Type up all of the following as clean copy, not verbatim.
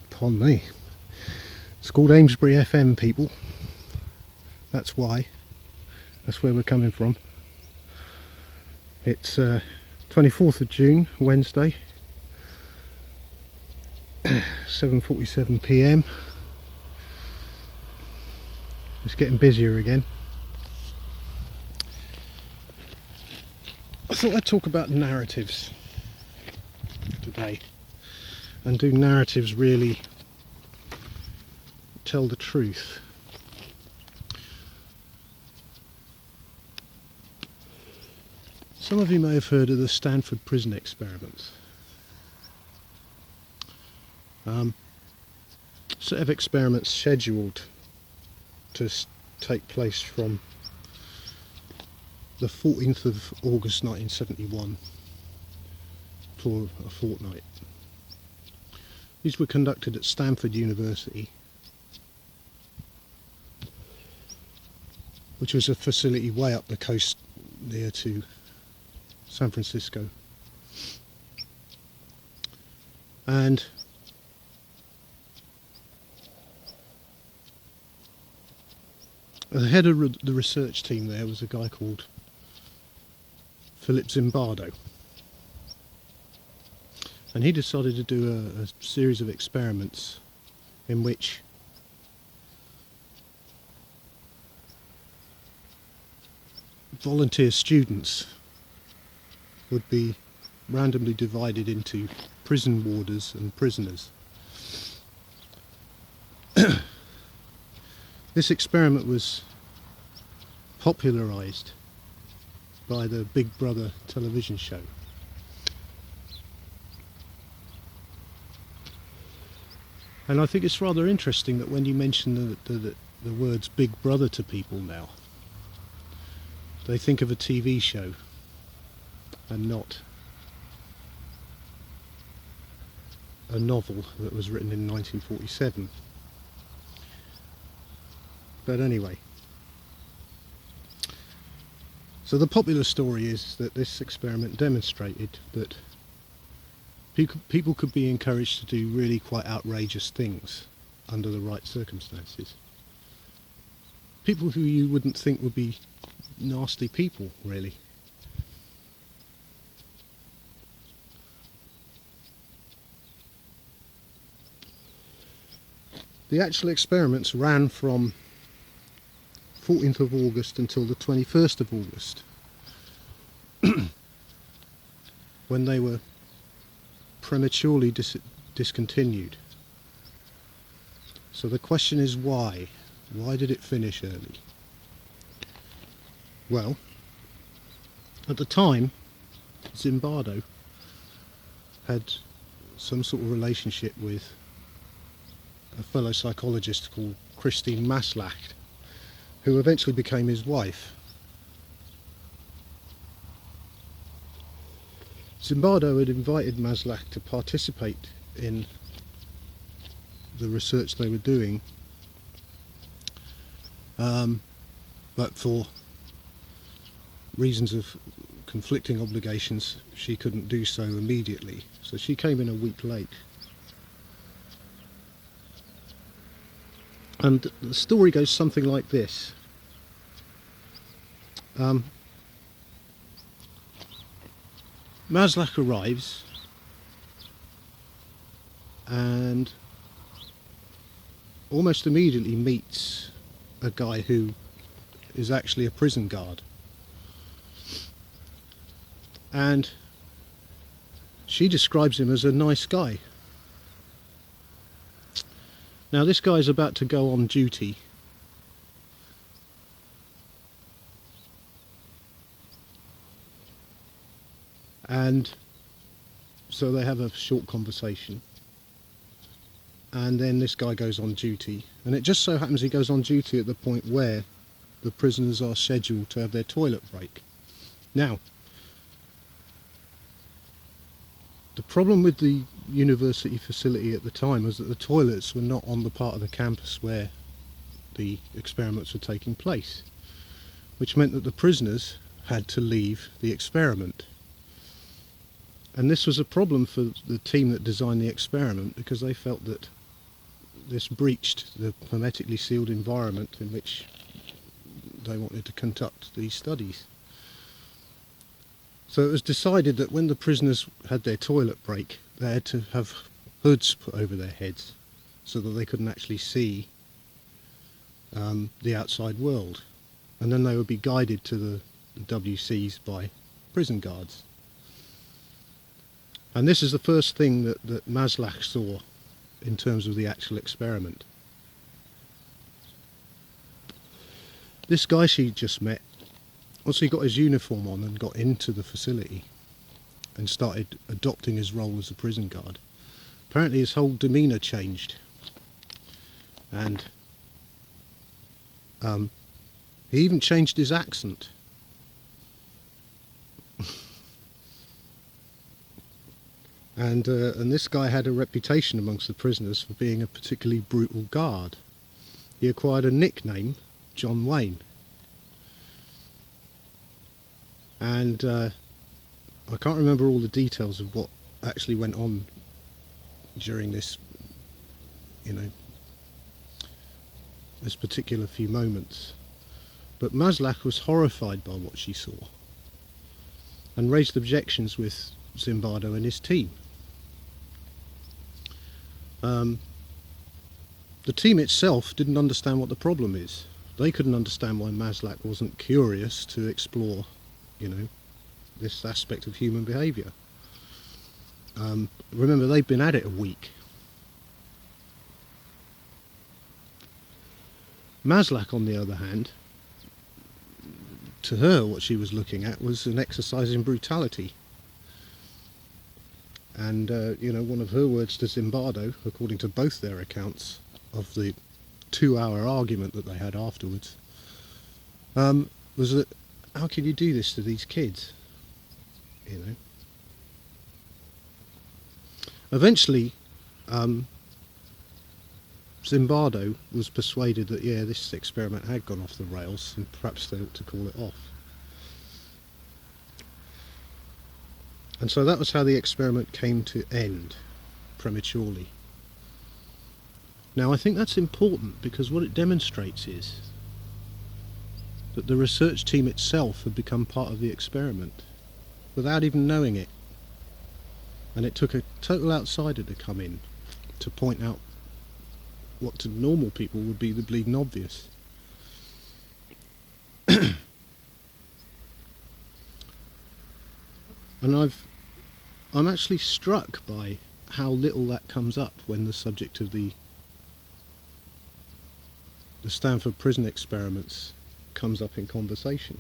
Pardon me. It's called Amesbury FM, people. That's why. That's where we're coming from. It's 24th of June, Wednesday, 7:47 PM. It's getting busier again. I thought I'd talk about narratives today, and do narratives really tell the truth? Some of you may have heard of the Stanford prison experiments. Set of experiments scheduled to take place from the 14th of August 1971 for a fortnight. These were conducted at Stanford University, which was a facility way up the coast near to San Francisco. And the head of the research team there was a guy called Philip Zimbardo, and he decided to do a series of experiments in which volunteer students would be randomly divided into prison warders and prisoners. This experiment was popularised by the Big Brother television show. And I think it's rather interesting that when you mention the words Big Brother to people now, they think of a TV show and not a novel that was written in 1947. But anyway, so the popular story is that this experiment demonstrated that people could be encouraged to do really quite outrageous things under the right circumstances. People who you wouldn't think would be nasty people, really. The actual experiments ran from 14th of August until the 21st of August, when they were prematurely discontinued. So the question is why? Why did it finish early? Well, at the time, Zimbardo had some sort of relationship with a fellow psychologist called Christine Maslach, who eventually became his wife. Zimbardo had invited Maslach to participate in the research they were doing, but for reasons of conflicting obligations she couldn't do so immediately, so she came in a week late. And the story goes something like this. Maslach arrives and almost immediately meets a guy who is actually a prison guard. And she describes him as a nice guy. Now this guy's about to go on duty, and so they have a short conversation, and then this guy goes on duty, and it just so happens he goes on duty at the point where the prisoners are scheduled to have their toilet break. Now, the problem with the university facility at the time was that the toilets were not on the part of the campus where the experiments were taking place, which meant that the prisoners had to leave the experiment. And this was a problem for the team that designed the experiment, because they felt that this breached the hermetically sealed environment in which they wanted to conduct these studies. So it was decided that when the prisoners had their toilet break, they had to have hoods put over their heads so that they couldn't actually see the outside world. And then they would be guided to the WCs by prison guards. And this is the first thing that Maslach saw in terms of the actual experiment. This guy she just met, once he got his uniform on and got into the facility and started adopting his role as a prison guard, apparently his whole demeanour changed. And he even changed his accent. And this guy had a reputation amongst the prisoners for being a particularly brutal guard. He acquired a nickname, John Wayne. And I can't remember all the details of what actually went on during this, this particular few moments. But Maslach was horrified by what she saw and raised objections with Zimbardo and his team. The team itself didn't understand what the problem is. They couldn't understand why Maslach wasn't curious to explore, this aspect of human behaviour. Remember, they've been at it a week. Maslach, on the other hand, to her what she was looking at was an exercise in brutality. And, one of her words to Zimbardo, according to both their accounts of the 2-hour argument that they had afterwards, was that, how can you do this to these kids? Eventually, Zimbardo was persuaded that, this experiment had gone off the rails and perhaps they ought to call it off. And so that was how the experiment came to end, prematurely. Now I think that's important, because what it demonstrates is that the research team itself had become part of the experiment without even knowing it. And it took a total outsider to come in to point out what to normal people would be the bleeding obvious. And I'm actually struck by how little that comes up when the subject of the Stanford prison experiments comes up in conversation.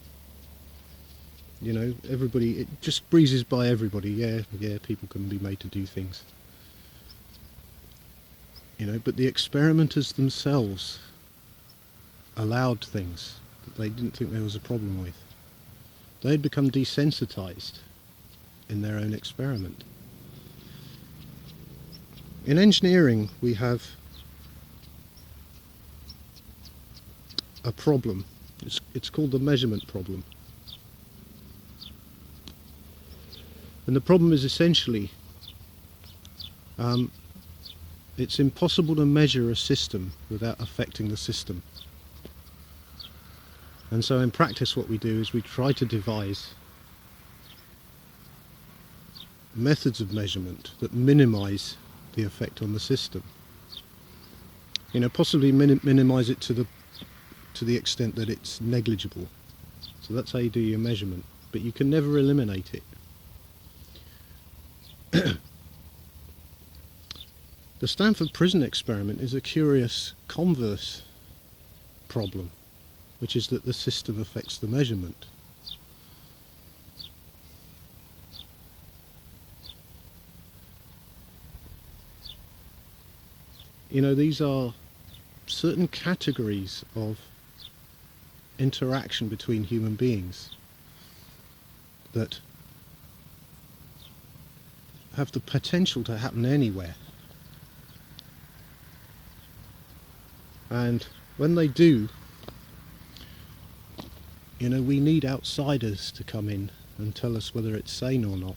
Everybody, it just breezes by everybody. Yeah, people can be made to do things. But the experimenters themselves allowed things that they didn't think there was a problem with. They had become desensitized in their own experiment. In engineering, we have a problem. It's called the measurement problem. And the problem is essentially it's impossible to measure a system without affecting the system. And so in practice what we do is we try to devise methods of measurement that minimize the effect on the system. Possibly minimize it to the extent that it's negligible. So that's how you do your measurement, but you can never eliminate it. The Stanford prison experiment is a curious converse problem, which is that the system affects the measurement. These are certain categories of interaction between human beings that have the potential to happen anywhere. And when they do, we need outsiders to come in and tell us whether it's sane or not.